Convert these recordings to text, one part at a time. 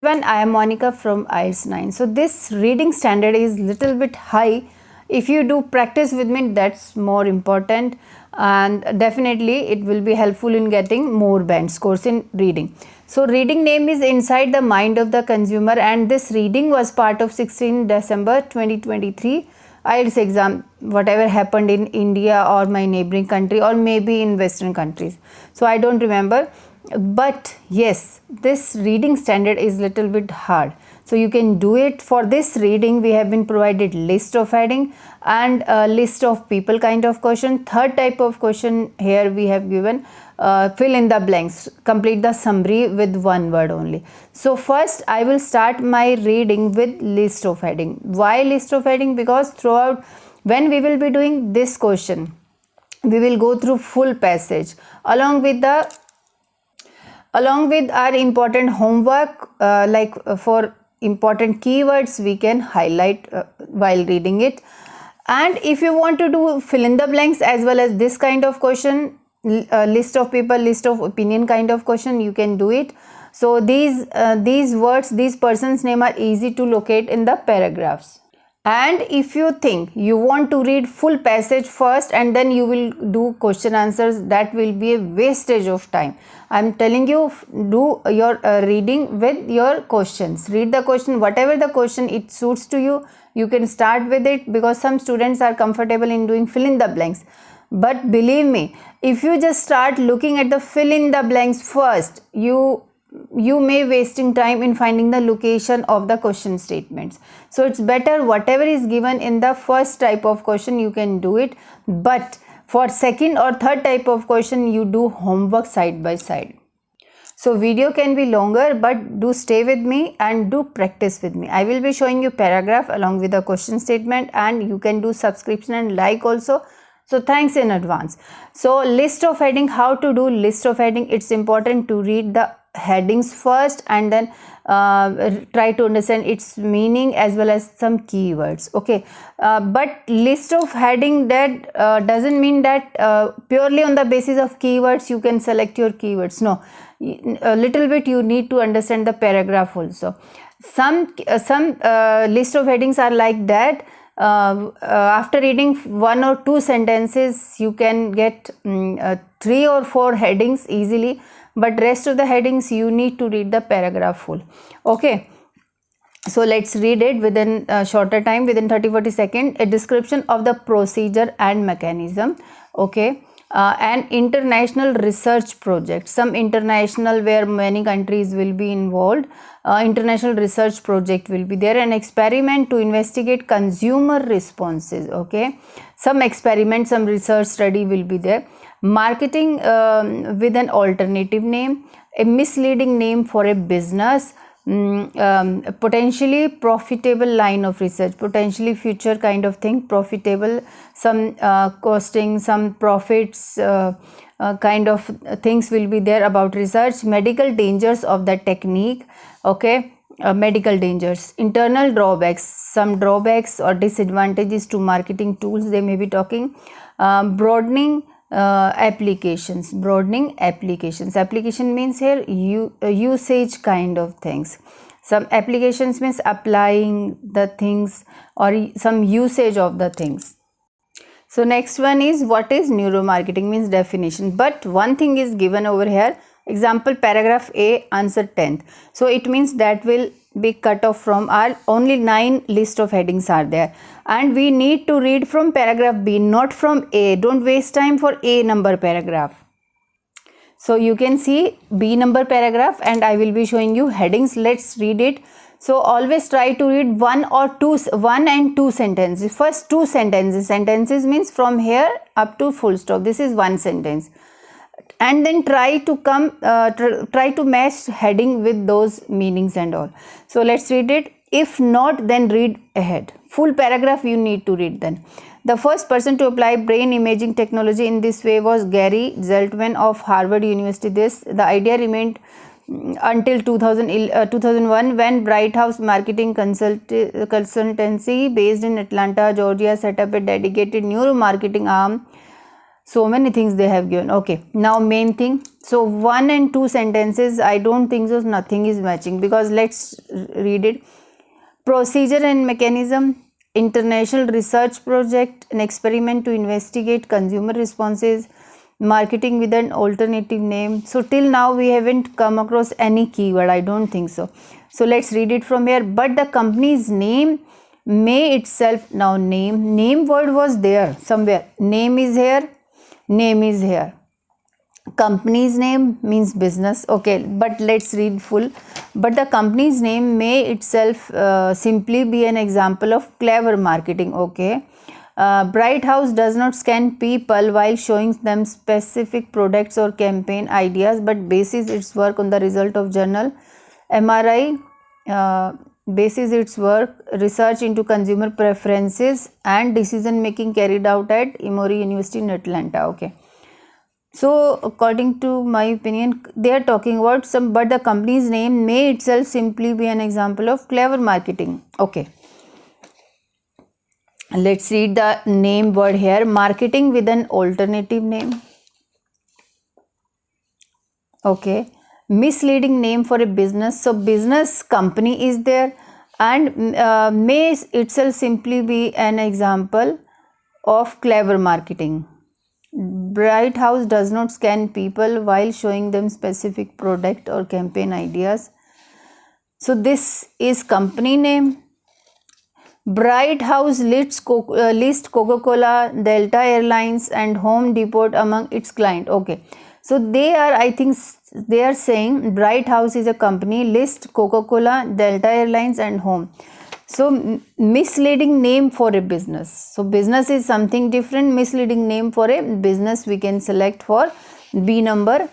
I am Monica from IELTS 9. So this reading standard is little bit high. If you do practice with me, that's more important, and definitely it will be helpful in getting more band scores in reading. So reading name is Inside the Mind of the Consumer, and this reading was part of 16 December 2023 IELTS exam, whatever happened in India or my neighboring country or maybe in Western countries. So I don't remember. But yes, this reading standard is little bit hard, so you can do it. For this reading we have been provided list of heading and a list of people kind of question. Third type of question here we have given fill in the blanks, complete the summary with one word only. So first I will start my reading with list of heading. Why list of heading? Because throughout when we will be doing this question, we will go through full passage along with our important homework, for important keywords we can highlight while reading it. And if you want to do fill in the blanks as well as this kind of question, list of people, list of opinion kind of question, you can do it. So these words, these persons' name are easy to locate in the paragraphs. And if you think you want to read full passage first and then you will do question answers, that will be a wastage of time. I am telling you, do your reading with your questions. Read the question, whatever the question it suits to you, you can start with it, because some students are comfortable in doing fill in the blanks. But believe me, if you just start looking at the fill in the blanks first, you may wasting time in finding the location of the question statements. So it's better whatever is given in the first type of question you can do it, but for second or third type of question you do homework side by side. So video can be longer, but do stay with me and do practice with me. I will be showing you paragraph along with the question statement, and you can do subscription and like also. So thanks in advance. So list of heading, how to do list of heading? It's important to read the headings first and then try to understand its meaning as well as some keywords. Okay, but list of heading, that doesn't mean that purely on the basis of keywords you can select your keywords. No, a little bit you need to understand the paragraph also. Some list of headings are like that. After reading one or two sentences you can get 3 or 4 headings easily, but rest of the headings you need to read the paragraph full. Okay, so let's read it within a shorter time, within 30-40 seconds. A description of the procedure and mechanism. Okay, an international research project, some international where many countries will be involved. International research project will be there. An experiment to investigate consumer responses. Okay, some experiment, some research study will be there. Marketing with an alternative name, a misleading name for a business, potentially profitable line of research, potentially future kind of thing, profitable, some costing, some profits kind of things will be there about research. Medical dangers of the technique. Okay, medical dangers. Internal drawbacks, some drawbacks or disadvantages to marketing tools they may be talking. Broadening applications, broadening applications. Application means here usage kind of things. Some applications means applying the things or some usage of the things. So next one is, what is neuromarketing? Means definition. But one thing is given over here. Example, paragraph A, answer 10th. So it means that will be cut off from our only 9 list of headings are there, and we need to read from paragraph B, not from A. Don't waste time for A number paragraph. So you can see B number paragraph and I will be showing you headings. Let's read it. So always try to read one and two sentences. First 2 sentences. Sentences means from here up to full stop. This is one sentence. And then try to match heading with those meanings and all. So let's read it. If not, then read ahead. Full paragraph you need to read then. The first person to apply brain imaging technology in this way was Gary Zeltman of Harvard University. The idea remained until 2001 when Bright House Marketing Consultancy based in Atlanta, Georgia set up a dedicated neuromarketing arm So many things they have given. Okay, now main thing. So 1 and 2 sentences, I don't think so, nothing is matching, because let's read it. Procedure and mechanism, international research project, an experiment to investigate consumer responses, marketing with an alternative name. So till now we haven't come across any keyword, I don't think so. So let's read it from here. But the company's name may itself, now name word was there somewhere, name is here, name is here, company's name means business. Okay, but let's read full. But the company's name may itself simply be an example of clever marketing. Okay, Bright House does not scan people while showing them specific products or campaign ideas, but bases its work on the result of journal MRI, bases its work research into consumer preferences and decision making carried out at Emory University in Atlanta. Okay, so according to my opinion, they are talking about some, but the company's name may itself simply be an example of clever marketing. Okay, let's read the name word here. Marketing with an alternative name. Okay, misleading name for a business. So business company is there, and may itself simply be an example of clever marketing. Bright House does not scan people while showing them specific product or campaign ideas. So this is company name. Bright House lists Coca-Cola, Delta Airlines and Home Depot among its clients. Okay, so they are, I think they are saying Bright House is a company, list Coca-Cola, Delta Airlines and Home. So misleading name for a business. So business is something different. Misleading name for a business we can select for B number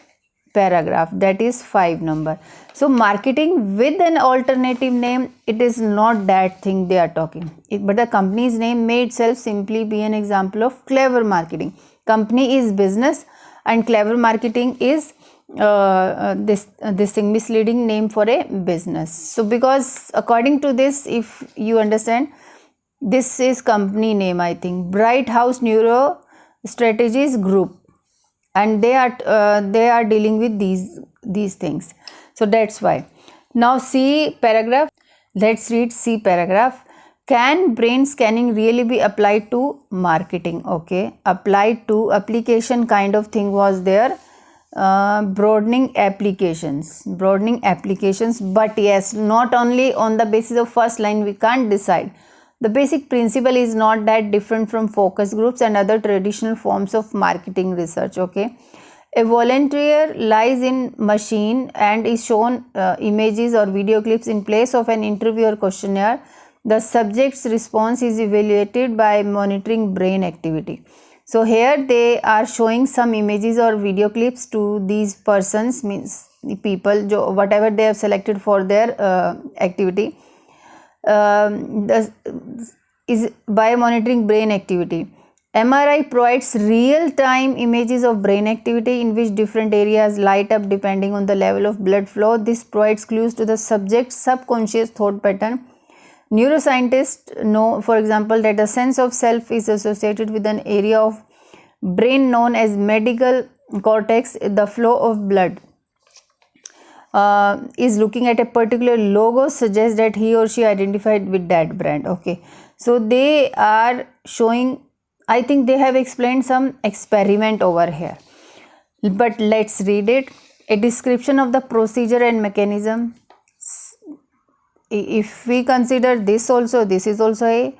paragraph, that is 5 number. So marketing with an alternative name, it is not that thing they are talking. But the company's name may itself simply be an example of clever marketing. Company is business and clever marketing is this thing, misleading name for a business. So because according to this, if you understand, this is company name, I think, Bright House Neuro Strategies Group, and they are dealing with these things. So that's why. Now C paragraph, let's read C paragraph. Can brain scanning really be applied to marketing? Okay, applied to, application kind of thing was there. Broadening applications, but yes, not only on the basis of first line we can't decide. The basic principle is not that different from focus groups and other traditional forms of marketing research. Okay, a volunteer lies in machine and is shown images or video clips in place of an interview or questionnaire. The subject's response is evaluated by monitoring brain activity. So here they are showing some images or video clips to these persons, means the people, whatever they have selected for their activity, is by monitoring brain activity. MRI provides real-time images of brain activity in which different areas light up depending on the level of blood flow. This provides clues to the subject's subconscious thought pattern. Neuroscientists know, for example, that the sense of self is associated with an area of brain known as medial cortex. The flow of blood is looking at a particular logo suggests that he or she identified with that brand. Okay, so they are showing, I think they have explained some experiment over here, but let's read it. A description of the procedure and mechanism. If we consider this also, this is also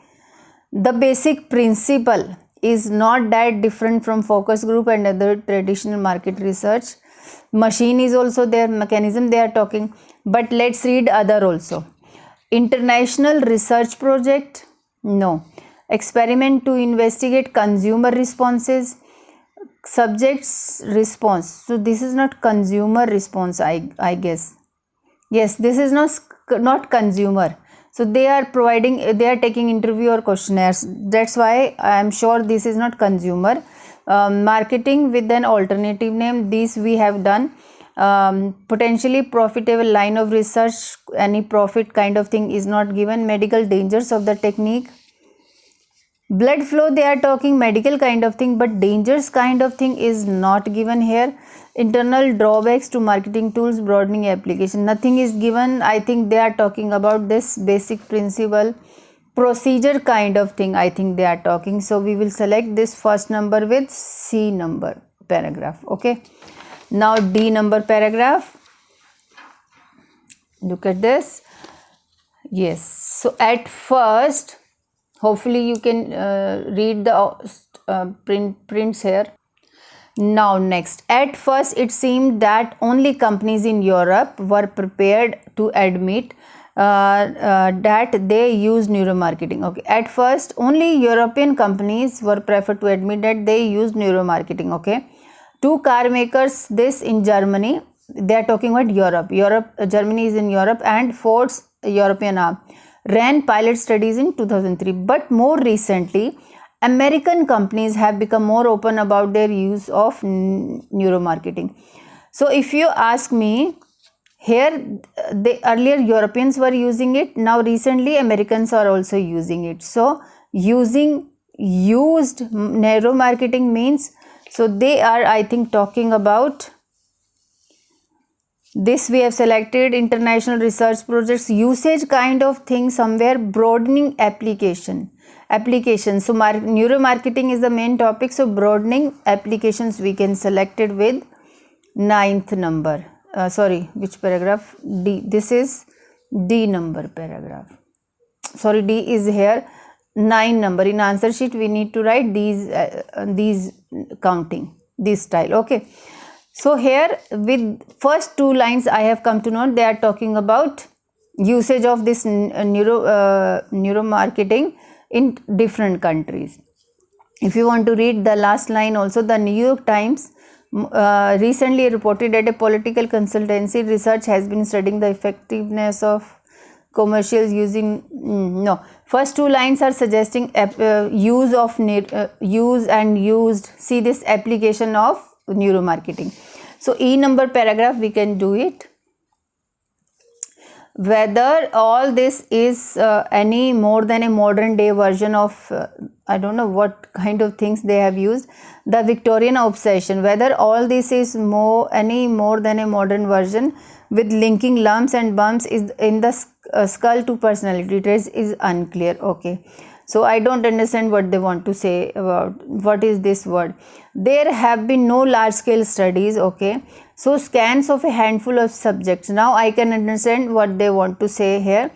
the basic principle is not that different from focus group and other traditional market research. Machine is also there, mechanism they are talking, but let's read other also. International research project, no. Experiment to investigate consumer responses, subject's response. So this is not consumer response, I guess. Yes, this is not consumer. So they are taking interview or questionnaires. That's why I am sure this is not consumer. Marketing with an alternative name, this we have done. Potentially profitable line of research, any profit kind of thing is not given. Medical dangers of the technique. Blood flow, they are talking medical kind of thing, but dangerous kind of thing is not given here. Internal drawbacks to marketing tools, broadening application, nothing is given. I think they are talking about this basic principle, procedure kind of thing, I think they are talking. So we will select this first number with C number paragraph. Okay, now D number paragraph, look at this. Yes, so at first, hopefully you can read the prints here. Now next, at first it seemed that only companies in Europe were prepared to admit that they use neuromarketing. Okay, at first only European companies were preferred to admit that they use neuromarketing. Okay, two car makers, this in Germany, they are talking about Europe, Germany is in Europe, and Ford's European arm ran pilot studies in 2003. But more recently, American companies have become more open about their use of neuromarketing. So if you ask me, here earlier Europeans were using it, now recently Americans are also using it. So used neuromarketing means, so they are, I think, talking about this. We have selected international research projects, usage kind of thing, somewhere broadening application. So neuromarketing is the main topic, so broadening applications we can select it with 9th number. Which paragraph? D. This is D number paragraph. Sorry, D is here, 9 number. In answer sheet we need to write these counting, this style. Okay, so here with first two lines I have come to know they are talking about usage of this neuromarketing in different countries. If you want to read the last line also, the New York Times recently reported that a political consultancy research has been studying the effectiveness of commercials using first two lines are suggesting use and used. See this application of neuromarketing. So E number paragraph we can do it. Whether all this is any more than a modern day version of I don't know what kind of things they have used, the Victorian obsession, whether all this is any more than a modern version with linking lumps and bumps is in the skull to personality traits is unclear. Okay, so I don't understand what they want to say about what is this word. There have been no large scale studies. Okay, so scans of a handful of subjects. Now I can understand what they want to say here,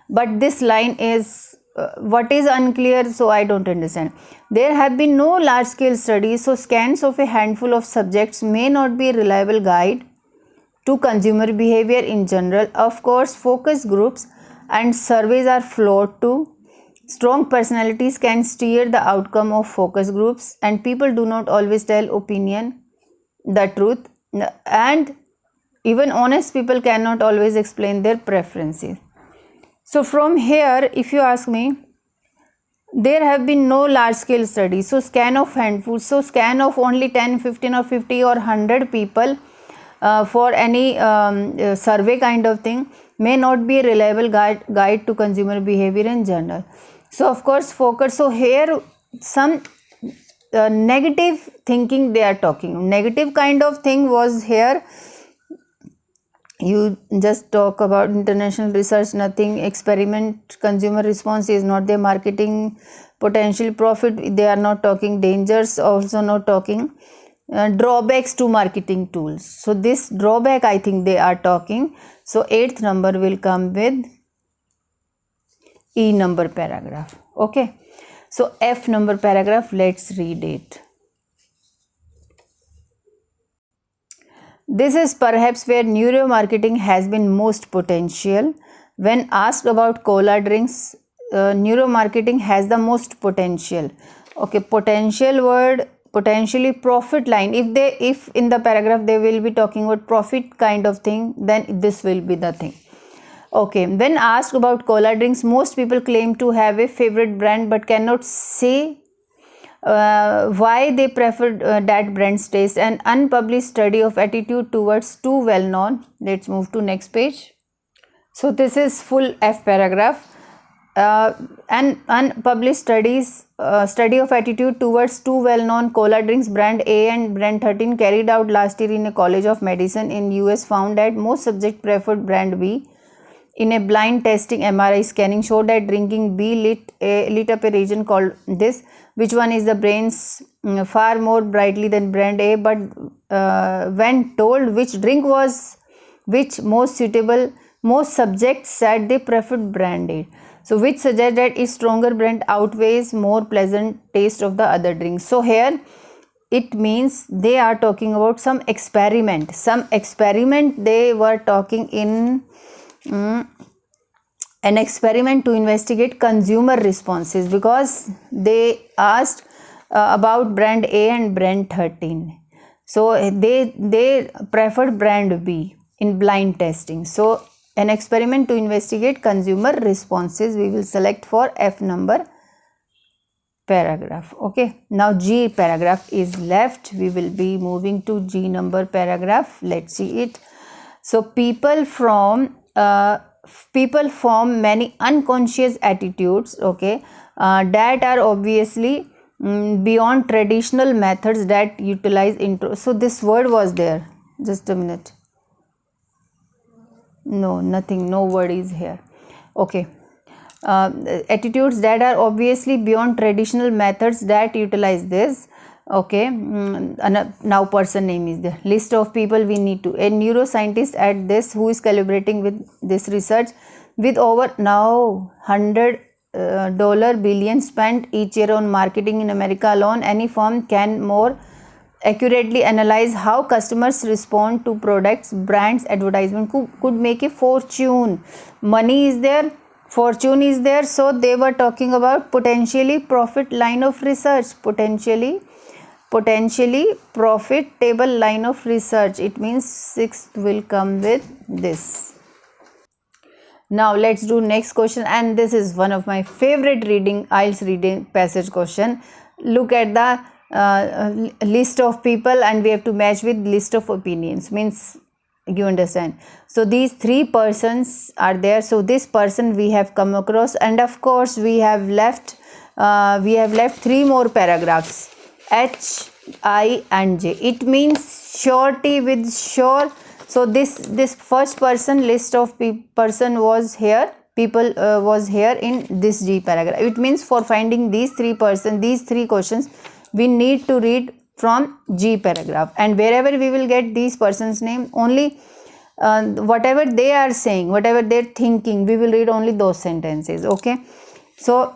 but this line is what is unclear, so I don't understand. There have been no large scale studies, so scans of a handful of subjects may not be a reliable guide to consumer behavior in general. Of course, focus groups and surveys are flawed too. Strong personalities can steer the outcome of focus groups, and people do not always tell the truth, and even honest people cannot always explain their preferences. So from here, if you ask me, there have been no large scale studies, so scan of handfuls, so scan of only 10, 15 or 50 or 100 people for any survey kind of thing may not be a reliable guide to consumer behavior in general. So of course focus, so here some negative thinking they are talking, negative kind of thing was here. You just talk about international research, nothing, experiment, consumer response is not their marketing, potential profit they are not talking, dangers also not talking, drawbacks to marketing tools. So this drawback I think they are talking. So 8th number will come with E number paragraph. Okay, so F number paragraph, let's read it. This is perhaps where neuromarketing has been most potential. When asked about cola drinks, neuromarketing has the most potential. Okay, potential word, potentially profit line. If in the paragraph they will be talking about profit kind of thing, then this will be the thing. Okay, when asked about cola drinks, most people claim to have a favorite brand but cannot say why they prefer that brand's taste. An unpublished study of attitude towards two well-known. Let's move to next page. So this is full F paragraph. An unpublished study of attitude towards two well-known cola drinks, brand A and brand 13, carried out last year in a College of Medicine in US, found that most subjects preferred brand B. In a blind testing MRI scanning showed that drinking B lit up a region called this, which one is the brains far more brightly than brand A. But when told which drink was which most suitable, most subjects said they preferred brand A. So which suggests that its stronger brand outweighs more pleasant taste of the other drinks. So here it means they are talking about some experiment. They were talking in an experiment to investigate consumer responses, because they asked about brand A and brand 13. So they preferred brand B in blind testing. So an experiment to investigate consumer responses. We will select for F number paragraph. Okay, now G paragraph is left. We will be moving to G number paragraph. Let's see it. So people form many unconscious attitudes, okay, that are obviously beyond traditional methods that utilize intro. So this word was there. Just a minute. No, nothing, no word is here. Okay, attitudes that are obviously beyond traditional methods that utilize this. Okay, now person name is there. List of people we need to. A neuroscientist at this who is collaborating with this research with over now $100 billion spent each year on marketing in America alone. Any firm can more accurately analyze how customers respond to products, brands, advertisement, could make a fortune. Money is there, fortune is there. So they were talking about potentially profit line of research, potentially profitable line of research. It means 6th will come with this. Now let's do next question, and this is one of my favorite IELTS reading passage question. Look at the list of people and we have to match with list of opinions, means you understand. So these three persons are there. So this person we have come across, and of course we have left three more paragraphs, H, I and J. It means surety with sure. So this first person, list of person was here, people was here in this G paragraph. It means for finding these three questions, we need to read from G paragraph, and wherever we will get these persons name, only whatever they are saying, whatever they're thinking, we will read only those sentences. Okay, so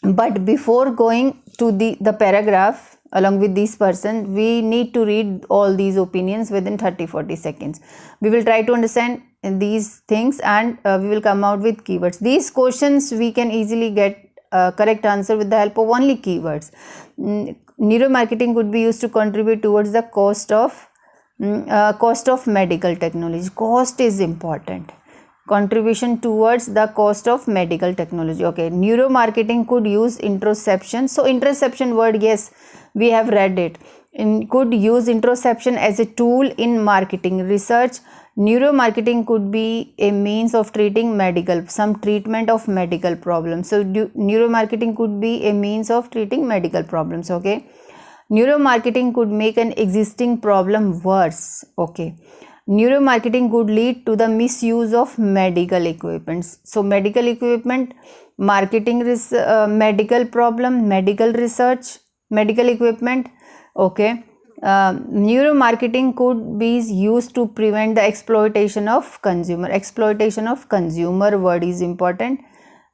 but before going to the paragraph along with this person, we need to read all these opinions within 30-40 seconds. We will try to understand these things, and we will come out with keywords. These questions we can easily get correct answer with the help of only keywords. Neuromarketing could be used to contribute towards the cost of medical technology. Cost is important. Contribution towards the cost of medical technology. Okay, neuromarketing could use interoception. So interoception word, yes, we have read it. Could use interoception as a tool in marketing research. Neuromarketing could be a means of treating some treatment of medical problems. So neuromarketing could be a means of treating medical problems. Okay, neuromarketing could make an existing problem worse. Okay, neuromarketing could lead to the misuse of medical equipments. So medical equipment, marketing, medical problem, medical research, medical equipment. Okay, neuromarketing could be used to prevent the exploitation of consumer. Exploitation of consumer word is important.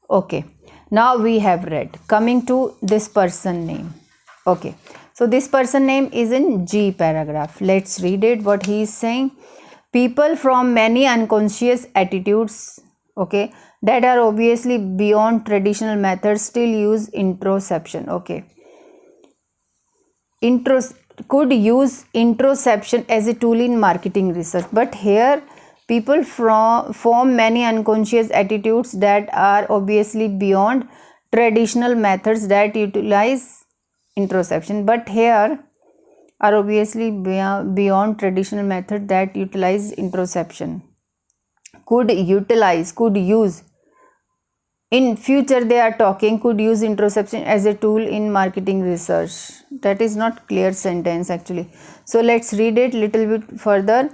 Okay, now we have read. Coming to this person name. Okay, so this person name is in G paragraph. Let's read it, what he is saying. People from many unconscious attitudes, okay, that are obviously beyond traditional methods still use interoception. Okay, could use interoception as a tool in marketing research, but here people form many unconscious attitudes that are obviously beyond traditional methods that utilize interoception, but here are obviously beyond traditional method that utilize interoception. Could use in future they are talking could use introspection as a tool in marketing research. That is not clear sentence actually. So let's read it little bit further.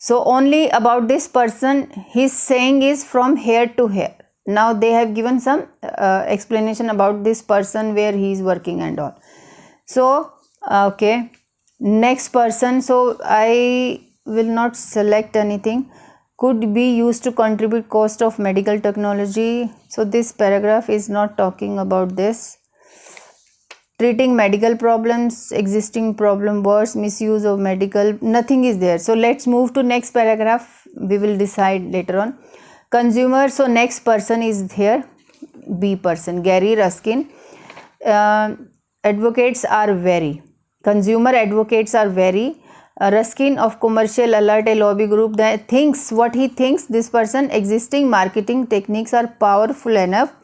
So only about this person, his saying is from here to here. Now they have given some explanation about this person, where he is working and all. So okay, next person. So I will not select anything. Could be used to contribute cost of medical technology. So this paragraph is not talking about this. Treating medical problems, existing problem worse, misuse of medical, nothing is there. So let's move to next paragraph. We will decide later on. Consumer. So next person is here, B person, Gary Ruskin. Advocates are very. Consumer advocates are very. Ruskin of Commercial Alert, a lobby group, that thinks what he thinks. This person, existing marketing techniques are powerful enough.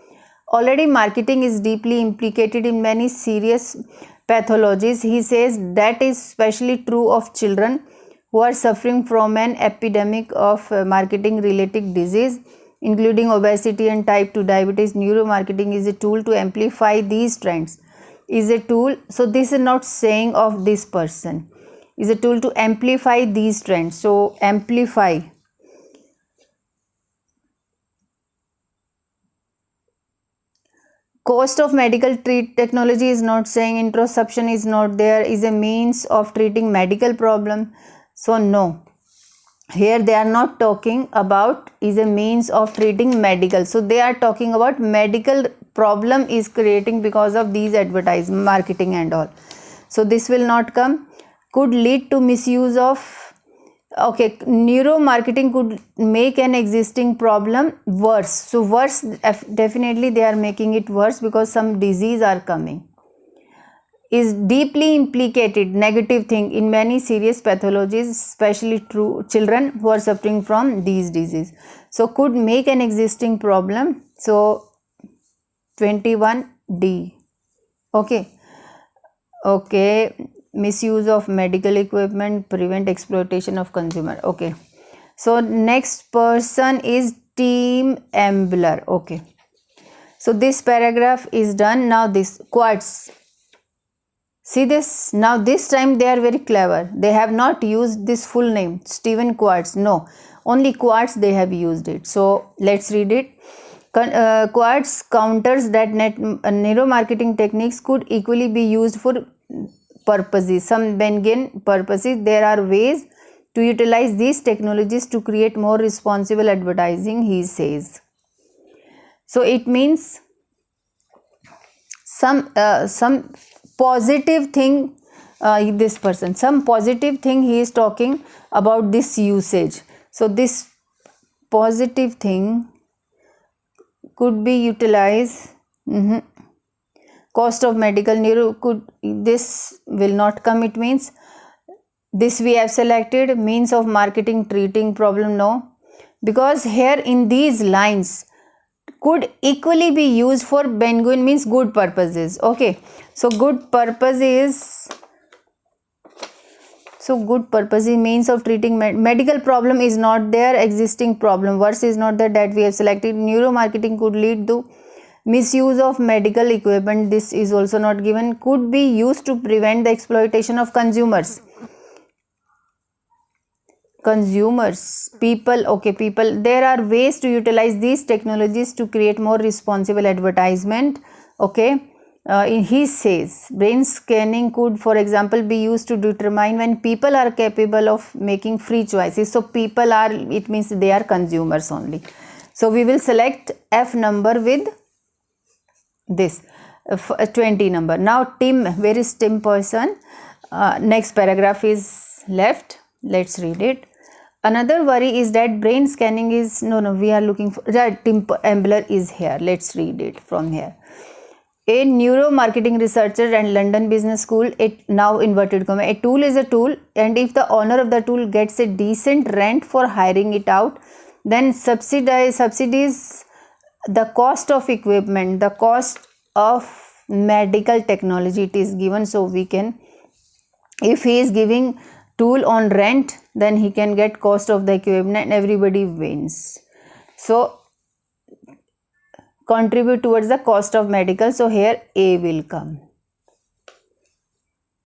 Already marketing is deeply implicated in many serious pathologies. He says that is especially true of children who are suffering from an epidemic of marketing related disease, including obesity and type 2 diabetes. Neuromarketing is a tool to amplify these trends. Is a tool. So this is not saying of this person. Is a tool to amplify these trends. So amplify. Cost of medical technology is not saying. Introspection is not there. Is a means of treating medical problem. So no. Here they are not talking about is a means of treating medical. So they are talking about medical problem is creating because of these advertising, marketing and all. So this will not come. Could lead to misuse of, okay, neuromarketing could make an existing problem worse. So worse, definitely they are making it worse because some disease are coming. Is deeply implicated, negative thing, in many serious pathologies, especially true children who are suffering from these diseases. So could make an existing problem. So 21D. Okay. Misuse of medical equipment, prevent exploitation of consumer. Okay. So next person is Team Ambler. Okay. So this paragraph is done. Now this Quartz. See this. Now this time they are very clever. They have not used this full name, Stephen Quartz. No. Only Quartz they have used it. So let's read it. Quartz counters that neuromarketing techniques could equally be used for purposes, some benign purposes. There are ways to utilize these technologies to create more responsible advertising, he says. So it means some positive thing, this person, some positive thing he is talking about this usage. So this positive thing could be utilized. Cost of medical neuro could, this will not come. It means this we have selected. Means of marketing treating problem, no, because here in these lines could equally be used for benign means good purposes. Okay, so good purpose is, so good purpose is means of treating medical problem is not there. Existing problem worse is not there, that we have selected. Neuromarketing could lead to misuse of medical equipment. This is also not given. Could be used to prevent the exploitation of consumers. People. Okay, people. There are ways to utilize these technologies to create more responsible advertisement. Okay. He says brain scanning could, for example, be used to determine when people are capable of making free choices. So people are, it means they are consumers only. So we will select F number with this 20 number. Now Tim, where is Tim person? Next paragraph is left. Let's read it. Another worry is that brain scanning is, no, we are looking for, Tim Ambler is here. Let's read it from here. A neuromarketing researcher and London Business School, it now inverted comma, a tool is a tool, and if the owner of the tool gets a decent rent for hiring it out, then subsidies the cost of equipment, the cost of medical technology, it is given. So we can, if he is giving tool on rent, then he can get cost of the equipment and everybody wins. So contribute towards the cost of medical, so here A will come.